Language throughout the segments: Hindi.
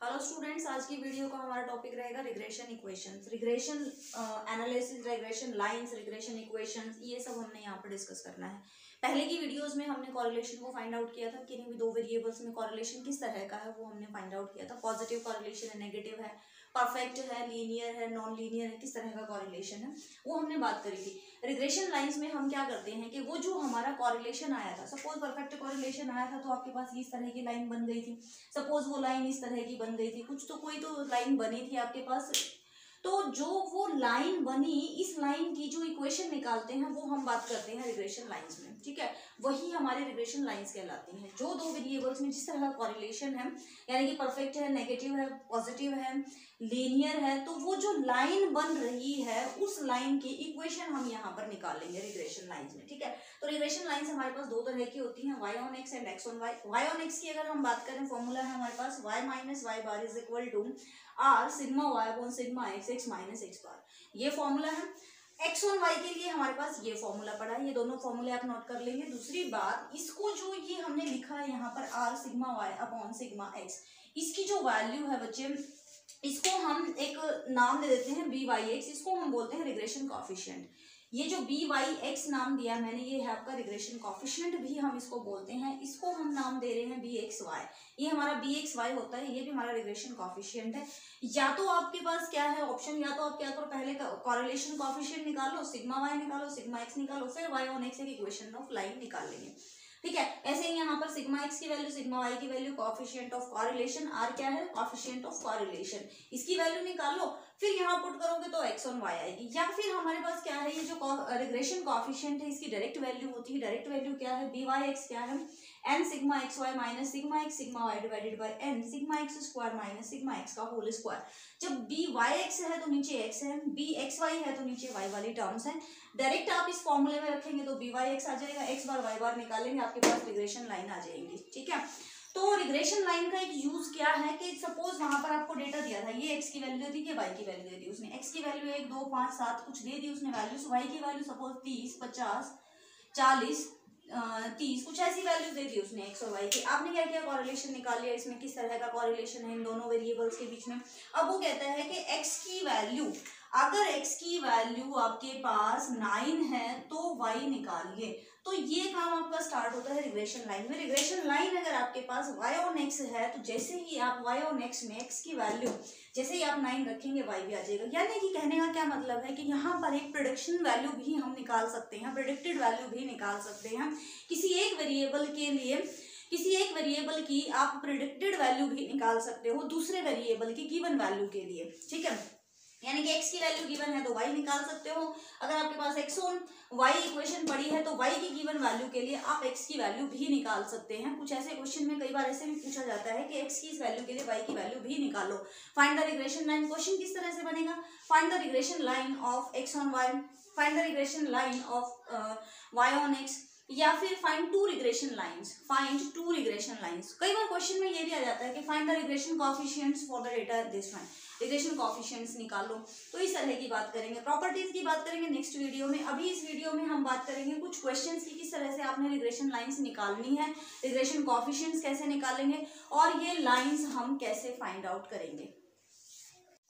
हेलो स्टूडेंट्स, आज की वीडियो का हमारा टॉपिक रहेगा regression equations, regression analysis, regression lines, regression equations, ये सब हमने यहाँ पर डिस्कस करना है। पहले की वीडियोस में हमने कॉरिलेशन को फाइंड आउट किया था, किन्हीं भी दो वेरिएबल्स में कॉरिलेशन किस तरह का है वो हमने फाइंड आउट किया था। पॉजिटिव कॉरिलेशन है, नेगेटिव है, परफेक्ट है, लीनियर है, नॉन लीनियर है, किस तरह का कॉरिलेशन है वो हमने बात करी थी। रिग्रेशन लाइंस में हम क्या करते हैं कि वो जो हमारा कॉरिलेशन आया था, सपोज परफेक्ट कॉरिलेशन आया था तो आपके पास इस तरह की लाइन बन गई थी, सपोज वो लाइन इस तरह की बन गई थी, कुछ तो कोई तो लाइन बनी थी आपके पास। तो जो वो लाइन बनी, इस लाइन की जो इक्वेशन निकालते हैं वो हम बात करते हैं रिग्रेशन लाइंस में, ठीक है। वही हमारी रिग्रेशन लाइंस कहलाती हैं। जो दो वेरिएबल्स में जिस तरह का कॉरिलेशन है, यानी कि परफेक्ट है, नेगेटिव है, पॉजिटिव है, लीनियर है, तो वो जो लाइन बन रही है उस लाइन की इक्वेशन हम यहाँ पर निकालेंगे रिग्रेशन लाइंस में, ठीक है। तो रिग्रेशन लाइंस हमारे पास दो तरह की होती हैं, Y on X and X on Y. Y on X की अगर हम बात करें, फॉर्मूला है हमारे पास Y minus Y bar is equal to R sigma Y upon sigma X, X minus x bar, ये फॉर्मूला है। एक्स ऑन वाई के लिए हमारे पास ये फॉर्मूला पड़ा है, ये दोनों फॉर्मूले आप नोट कर लेंगे। दूसरी बात, इसको जो ये हमने लिखा है यहाँ पर R sigma Y upon sigma X, इसकी जो वैल्यू है बच्चे, इसको हम एक नाम दे देते हैं बी वाई एक्स, इसको हम बोलते हैं रिग्रेशन कॉफिशिएंट। ये जो बी वाई एक्स नाम दिया मैंने, ये है आपका रिग्रेशन कॉफिशिएंट भी हम इसको बोलते हैं। इसको हम नाम दे रहे हैं बी एक्स वाई, ये हमारा बी एक्स वाई होता है, ये भी हमारा रिग्रेशन कॉफिशिएंट है। या तो आपके पास क्या है ऑप्शन, या तो आप क्या करो, पहले कॉरिलेशन कॉफिशिएंट निकालो, सिग्मा वाई निकालो, सिग्मा एक्स निकालो, फिर वाई ऑन एक्स एक इक्वेशन ऑफ लाइन निकाल लेंगे, ठीक है। ऐसे ही यहाँ पर सिग्मा एक्स की वैल्यू, सिग्मा वाई की value, coefficient of correlation R क्या है, कोएफिशिएंट ऑफ कॉरिलेशन, इसकी वैल्यू निकालो, फिर यहाँ पुट करोगे तो एक्स ऑन वाई आएगी। या फिर हमारे पास क्या है, ये जो रिग्रेशन कोएफिशिएंट है इसकी डायरेक्ट वैल्यू होती है। डायरेक्ट वैल्यू क्या है, बी वाई एक्स क्या है, N sigma X Y minus sigma X sigma Y divided by N sigma X square minus sigma X का होल स्क्वायर। जब बी वाई एक्स है तो नीचे एक्स है, बी एक्स वाई है तो नीचे वाई वाली टर्म्स है। डायरेक्ट आप इस फॉर्मूले में रखेंगे तो बी वाई एक्स आ जाएगा, एक्स बार वाई बार निकालेंगे, आपके पास रिग्रेशन लाइन आ जाएगी, ठीक है। तो रिग्रेशन लाइन का एक यूज क्या है कि सपोज वहां पर आपको डेटा दिया था, ये एक्स की वैल्यू दी, ये वाई की वैल्यू दे दी उसने, एक्स की वैल्यू 1 2 5 7 कुछ दे दी उसने वैल्यूज, वाई की वैल्यू सपोज 30 50 40 30 कुछ ऐसी वैल्यूज दे दी उसने एक्स और वाई की। आपने क्या किया, कॉरिलेशन निकाल लिया, इसमें किस तरह का कॉरिलेशन है इन दोनों वेरिएबल्स के बीच में। अब वो कहता है कि एक्स की वैल्यू, अगर x की वैल्यू आपके पास 9 है तो y निकालिए। तो ये काम आपका स्टार्ट होता है रिग्रेशन लाइन में। रिग्रेशन लाइन अगर आपके पास y ऑन x है तो जैसे ही आप y ऑन x में x की वैल्यू, जैसे ही आप 9 रखेंगे y भी आ जाएगा। यानी कि कहने का क्या मतलब है कि यहाँ पर एक प्रेडिक्शन वैल्यू भी हम निकाल सकते हैं, प्रेडिक्टेड वैल्यू भी निकाल सकते हैं किसी एक वेरिएबल के लिए। किसी एक वेरिएबल की आप प्रेडिक्टेड वैल्यू भी निकाल सकते हो दूसरे वेरिएबल की गिवन वैल्यू के लिए, ठीक है। यानी कि x की वैल्यू गिवन है तो y निकाल सकते हो। अगर आपके पास x ऑन y इक्वेशन पड़ी है तो y की गिवन वैल्यू के लिए आप x की वैल्यू भी निकाल सकते हैं। कुछ ऐसे क्वेश्चन में कई बार ऐसे भी पूछा जाता है कि x की इस वैल्यू के लिए y की वैल्यू भी निकालो। Find the regression line, question किस तरह से बनेगा, find the regression line of x on y, find the regression line of y on x, या फिर find two regression lines, find two regression lines. कई बार क्वेश्चन में ये भी आ जाता है कि find the regression coefficients for the data this one, regression coefficients निकालो। तो इस तरह की बात करेंगे, प्रॉपर्टीज की बात करेंगे नेक्स्ट वीडियो में। अभी इस वीडियो में हम बात करेंगे कुछ क्वेश्चंस की, किस तरह से आपने रिग्रेशन लाइंस निकालनी है, रिग्रेशन कोएफिशिएंट्स कैसे निकालेंगे और ये लाइंस हम कैसे फाइंड आउट करेंगे।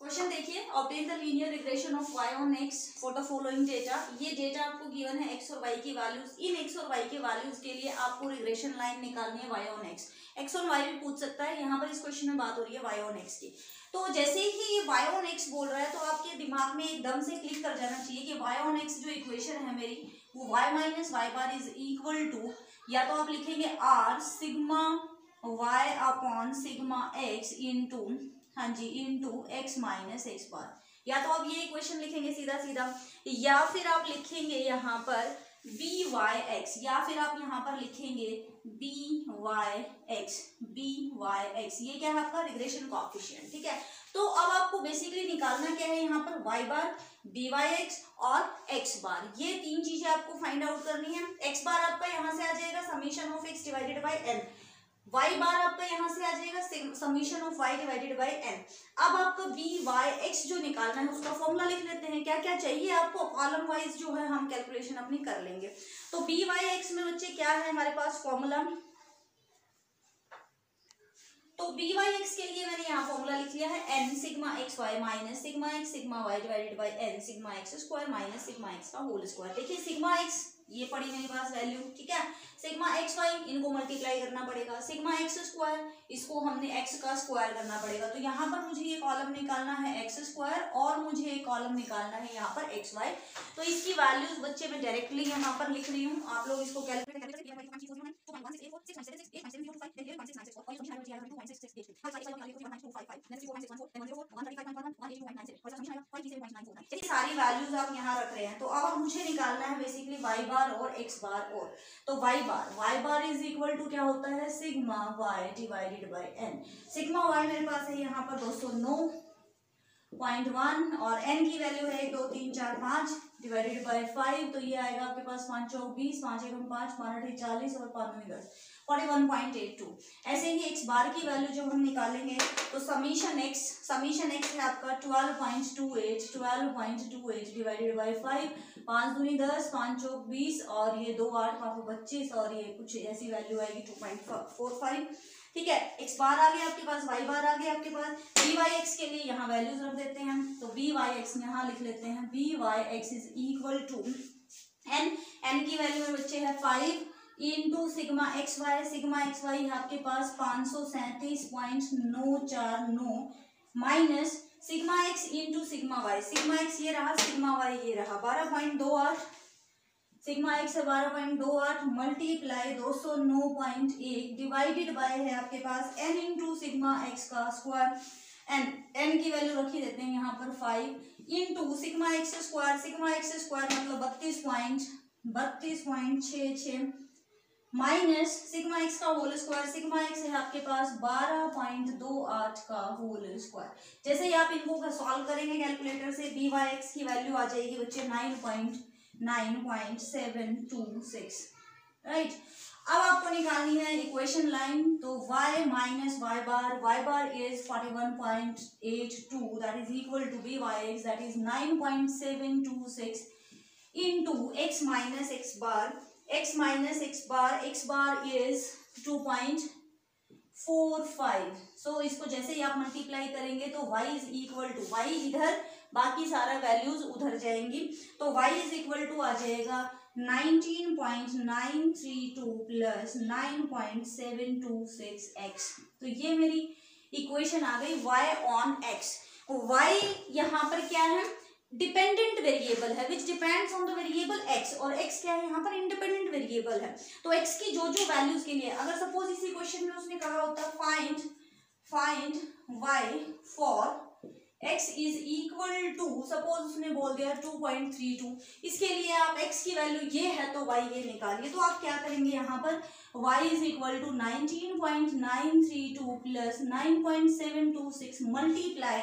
क्वेश्चन देखिए, obtain the linear regression of y on x for the following data. ये डेटा आपको गिवन है x और y की वैल्यूज, इन x और y के वैल्यूज के लिए आपको रिग्रेशन लाइन निकालनी है y ऑन x। x और y भी पूछ सकता है, यहाँ पर इस क्वेश्चन में बात हो रही है y ऑन x की। तो जैसे ही ये y ऑन x बोल रहा है तो आपके दिमाग में एकदम से क्लिक कर जाना चाहिए कि y ऑन x जो इक्वेशन है मेरी, वो y minus Y bar is equal to, या तो आप लिखेंगे r sigma y upon sigma x into, हाँ जी, into X minus x bar. या तो आप ये इक्वेशन लिखेंगे सीधा सीधा, या फिर आप लिखेंगे यहाँ पर बी वाई एक्स, या फिर आप यहाँ पर लिखेंगे B Y X, B Y X. ये क्या है आपका रिग्रेशन कोएफिशिएंट, ठीक है। तो अब आपको बेसिकली निकालना क्या है यहाँ पर, वाई बार, बी वाई एक्स और एक्स बार, ये तीन चीजें आपको फाइंड आउट करनी है। एक्स बार आपका यहाँ से आ जाएगा summation of X divided by N, y bar आपका यहाँ से आ जाएगा summation of y divided by n। अब आपका बी वाई एक्स जो निकालना है उसका फॉर्मूला लिख लेते हैं, क्या क्या चाहिए आपको, कॉलम वाइज जो है हम कैलकुलेशन अपनी कर लेंगे। तो बी वाई एक्स में बच्चे क्या है हमारे पास फॉर्मूला, तो बी वाई एक्स के लिए मैंने यहाँ फॉर्मूला लिख लिया है N sigma X Y minus sigma X sigma Y divided by N sigma X square minus sigma X का होल स्क्वायर। देखिए सिग्मा एक्स ये पड़ी मेरे पास वैल्यू, ठीक है, सिग्मा एक्स वाई इनको मल्टीप्लाई करना पड़ेगा, सिग्मा एक्स स्क्वायर इसको हमने एक्स का स्क्वायर करना पड़ेगा। तो यहाँ पर मुझे ये कॉलम निकालना है एक्स स्क्वायर और मुझे एक कॉलम निकालना है यहाँ पर एक्स वाई। तो इसकी वैल्यूज बच्चे मैं डायरेक्टली यहाँ पर लिख रही हूँ, आप लोग इसको कैलकुलेट सारी वैल्यूज आप यहाँ रख रहे हैं। तो अब मुझे निकालना है बेसिकली वाई बार और एक्स बार। और तो Y bar is equal to क्या होता है sigma Y divided by N. Sigma Y मेरे पास है यहाँ पर 209.1 और एन की वैल्यू है 1 2 3 4 5 डिवाइडेड बाई 5। तो ये आएगा आपके पास 5 चौक 20, 5 एकम 5, 5 8 40 और 5 9 10 41.82। ऐसे ही एक्स बार की वैल्यू जब हम निकालेंगे तो समीशन एक्स है आपका 12.28 डिवाइडेड बाई 5, 5 दूनी 10, 5 चौक 20 और ये 2 8 5 25 और ये कुछ ऐसी वैल्यू आएगी 2.45। ठीक है, एक्स बार आ गया आपके पास, वाई बार आ गया आपके पास। बी वाई एक्स के लिए यहाँ वैल्यूज रख देते हैं, तो बी वाई एक्स यहाँ लिख लेते हैं B Y X is equal to N की वैल्यू में बच्चे है 5 इंटू सिग्मा एक्स वाई आपके पास 537.949 minus sigma X into sigma X ये रहा, सिग्मा वाई ये रहा 12.28, सिग्मा एक्स है 12.28 मल्टीप्लाई 209.1 डिवाइडेड बाय है आपके पास एन इंटू सिग्मा एक्स का स्क्वायर। एन की वैल्यू रखी देते हैं यहाँ पर 5 इंटू सिग्मा एक्स स्क्वायर मतलब 32.66 माइनस सिग्मा एक्स का होल स्क्वायर। सिग्मा एक्स है आपके पास 12.28 का होल स्क्वायर। जैसे ही आप इनको सॉल्व करेंगे कैलकुलेटर से बी वाई एक्स की वैल्यू आ जाएगी बच्चे 9.726, राइट। अब आपको निकालनी है इक्वेशन लाइन, तो y minus y bar is 41.82 that is equal to B Y x that is 9.726 into x minus x bar is 2.45। So इसको जैसे ही आप मल्टीप्लाई करेंगे तो y is equal to y इधर, बाकी सारा वैल्यूज उधर जाएंगी, तो y इज इक्वल टू आ जाएगा 19.932 प्लस 9.726x। तो ये मेरी इक्वेशन आ गई y ऑन x। y यहाँ पर क्या है, डिपेंडेंट वेरिएबल है which depends on the variable x, और x क्या है यहाँ पर इंडिपेंडेंट वेरिएबल है। तो x की जो जो वैल्यूज के लिए, अगर सपोज इसी क्वेश्चन में उसने कहा होता find y for x is equal to, suppose उसने बोल दिया 2.32, इसके लिए आप x की वैल्यू ये है तो y ये निकालिए। तो आप क्या करेंगे यहाँ पर y is equal to 19.932 plus 9.726 multiply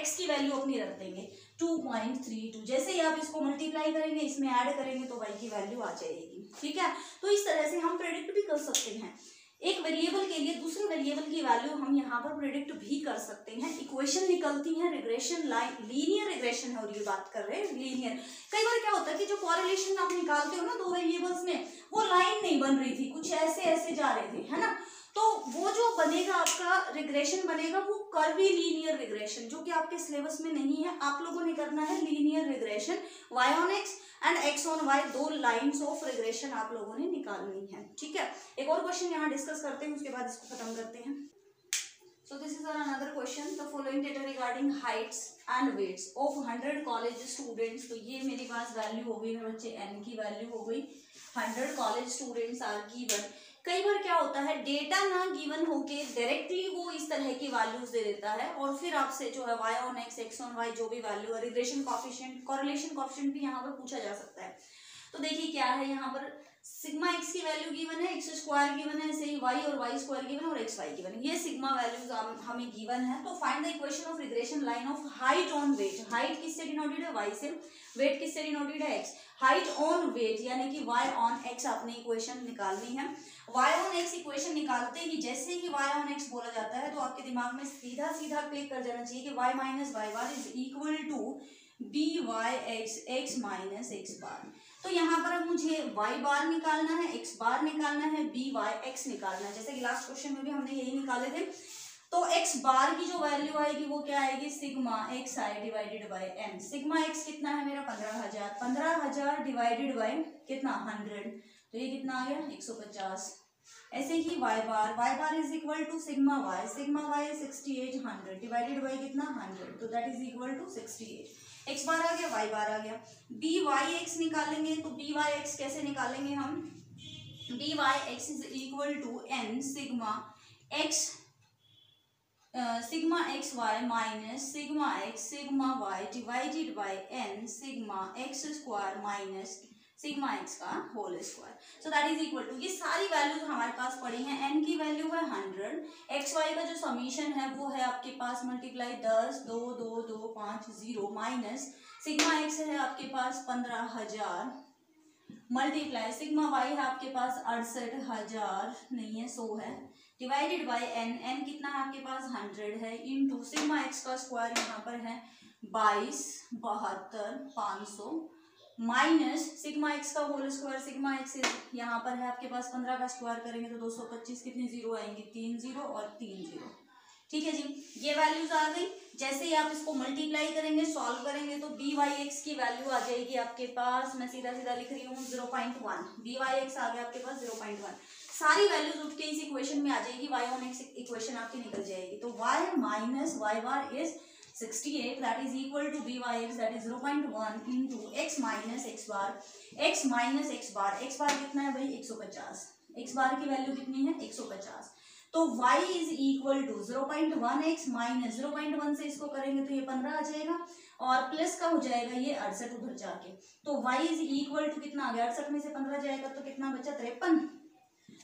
x की वैल्यू अपनी रख देंगे 2.32। जैसे ही आप इसको मल्टीप्लाई करेंगे इसमें ऐड करेंगे तो y की वैल्यू आ जाएगी, ठीक है। तो इस तरह से हम प्रेडिक्ट भी कर सकते हैं, एक वेरिएबल के लिए दूसरे वेरिएबल की वैल्यू हम यहाँ पर प्रेडिक्ट भी कर सकते हैं। इक्वेशन निकलती है रिग्रेशन लाइन, लीनियर रिग्रेशन है और ये बात कर रहे हैं लीनियर। कई बार क्या होता है कि जो कॉरिलेशन आप निकालते हो ना दो वेरिएबल्स में, वो लाइन नहीं बन रही थी, कुछ ऐसे जा रहे थे, है ना। तो वो जो बनेगा आपका रिग्रेशन बनेगा वो कर्वी लीनियर रिग्रेशन, जो कि आपके सिलेबस में नहीं है। आप लोगों ने करना है linear regression, y on x and x on y, दो लाइंस ऑफ रिग्रेशन आप लोगों ने निकालनी है, ठीक है। एक और क्वेश्चन यहाँ डिस्कस करते हैं, उसके बाद इसको खत्म करते हैं। So this is our another question. The following data regarding heights and weights of 100 college students. तो ये मेरे पास वैल्यू हो गई बच्चे, n की वैल्यू हो गई 100 कॉलेज स्टूडेंट्स आर गिवन। कई बार क्या होता है डेटा ना गिवन होके डायरेक्टली वो इस तरह की वैल्यूज दे देता है और फिर आपसे जो है y on x on y जो भी वैल्यू है, रिग्रेशन कॉफिशिएंट, कोरिलेशन कॉफिशिएंट भी यहाँ पर पूछा जा सकता है। तो देखिए क्या है यहाँ पर सिग्मा एक्स की वैल्यू गिवन है, एक्स स्क्वायर गिवन है, ऐसे ही वाई और वाई स्क्वायर गिवन है और एक्स वाई गिवन है, ये सिग्मा वैल्यूज हमें गिवन है। तो find the equation of regression line of height on weight. Height किससे डिनोटेड है, वाई से, वेट किससे डिनोटेड है, एक्स। हाइट ऑन वेट यानी कि वाई ऑन एक्स आपने इक्वेशन निकालनी है। वाई ऑन एक्स इक्वेशन निकालते ही जैसे ही वाई ऑन एक्स बोला जाता है तो आपके दिमाग में सीधा सीधा क्लिक कर जाना चाहिए कि Y minus Y bar is equal to B Y X X minus x bar. तो यहाँ पर मुझे y बार निकालना है, x बार निकालना है, b y x निकालना है। जैसे कि लास्ट क्वेश्चन में भी हमने यही निकाले थे। तो x बार की जो वैल्यू आएगी वो क्या आएगी, sigma x i divided by N. Sigma x कितना है मेरा 15,000, 15,000 डिवाइडेड बाय कितना 100, तो ये कितना आ गया 150। ऐसे ही y bar is equal to sigma y 6800 divided by कितना 100, तो that is equal to 68। x bar आ गया, y बार आ गया। बी वाई एक्स निकालेंगे, तो बी वाई एक्स कैसे निकालेंगे हम, B Y X is equal to N sigma X Y minus sigma Y divided by N sigma X square minus sigma X का whole square. So that is equal to, ये सारी वैल्यूज हमारे पास पड़ी हैं। एन की वैल्यू है 100, एक्स वाई का जो समीशन है वो है आपके पास मल्टीप्लाई 10 2 2 2 5 0 माइनस सिग्मा एक्स है आपके पास 15,000 मल्टीप्लाई सिग्मा वाई है आपके पास 68,000 नहीं है 100 है डिवाइडेड बाय एन, एन कितना है आपके पास 100 है इनटू सिग्मा एक्स का स्क्वायर यहाँ पर है 22 72 500 माइनस सिग्मा एक्स का होल स्क्वायर, सिग्मा एक्स यहाँ पर है आपके पास 15 का स्क्वायर करेंगे तो 225, कितने जीरो आएंगे 3 0 और 3 0। ठीक है जी, ये वैल्यूज आ गई। जैसे ही आप इसको मल्टीप्लाई करेंगे सॉल्व करेंगे तो बी वाई एक्स की वैल्यू आ जाएगी आपके पास, मैं सीधा सीधा लिख रही हूँ 0.1, बी वाई एक्स आ गया आपके पास 0.1। सारी वैल्यूज उठ के इस इक्वेशन में आ जाएगी, वाई ऑन एक्स इक्वेशन आपकी निकल जाएगी। तो y minus Y bar is 68 that is equal to by x that is 0.1 into x minus x bar, x minus x bar कितना है भाई 150, x बार की वैल्यू कितनी है 150। तो y is equal to 0.1 x minus 0.1 से इसको करेंगे तो ये 15 आ जाएगा और प्लस का हो जाएगा ये 68 उधर जाके, तो y is equal to कितना आ गया 68 में से 15 जाएगा तो कितना बचा 53,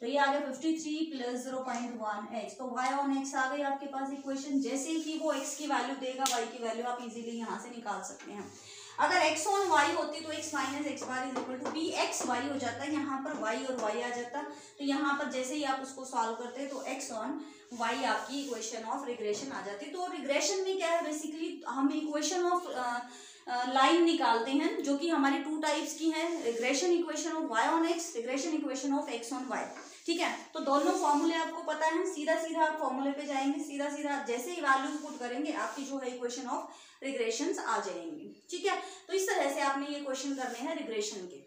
तो ये आ गया 53 प्लस 0.1 x, तो y ऑन x आ गई आपके पास इक्वेशन। जैसे ही वो x की वैल्यू देगा y की वैल्यू आप इजीली यहाँ से निकाल सकते हैं। अगर x ऑन y होती तो x minus x bar is equal to b x y हो जाता है, यहाँ पर y और y आ जाता, तो यहाँ पर जैसे ही आप उसको सॉल्व करते हैं तो x ऑन y आपकी इक्वेशन ऑफ रिग्रेशन आ जाती है। तो रिग्रेशन में क्या है, बेसिकली हम इक्वेशन ऑफ लाइन निकालते हैं जो कि हमारी टू टाइप्स की है, regression equation of y on x, regression equation of x on y। ठीक है, तो दोनों फॉर्मूले आपको पता है, सीधा सीधा आप फॉर्मूले पे जाएंगे, सीधा सीधा जैसे ही वैल्यूज पुट करेंगे आपकी जो है इक्वेशन ऑफ रिग्रेशंस आ जाएंगी। ठीक है, तो इस तरह से आपने ये क्वेश्चन करने हैं रिग्रेशन के।